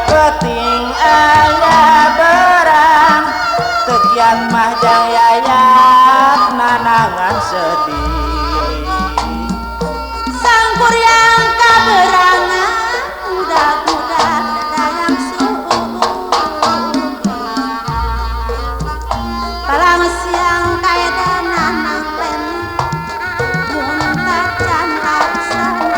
Peting ayah berang tekian mah jang yayat nanangan sedih sang kuryang kaberangan budak-budak dayang suhu palang siang kaedan nanang pen muntacan aksana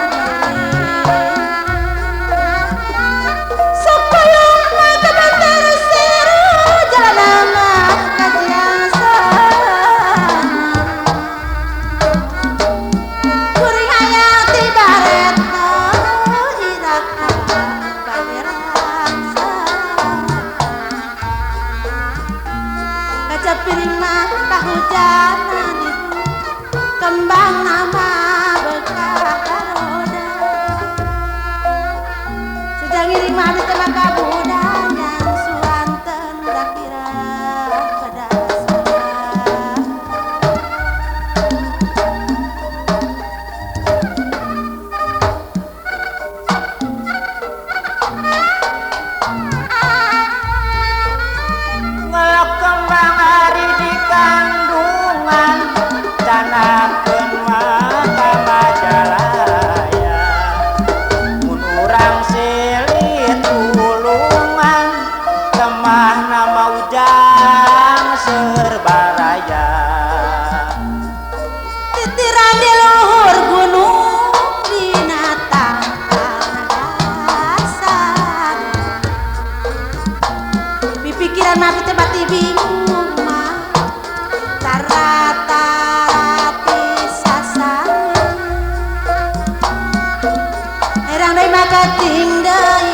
piring mah kahujanan ibu kembang nama bekak roda sejak ngiring mah di tengah kabudanya suanten rakira pada ngelok kembang hari di kandungan canakeun mata majalaya mun urang silit tulungan kemah nama ujang serbaraya titiran di luhur gunung binatang dasar pipikiran mah tebati bingung mah tarata-rati sasar herang deui mah kating deui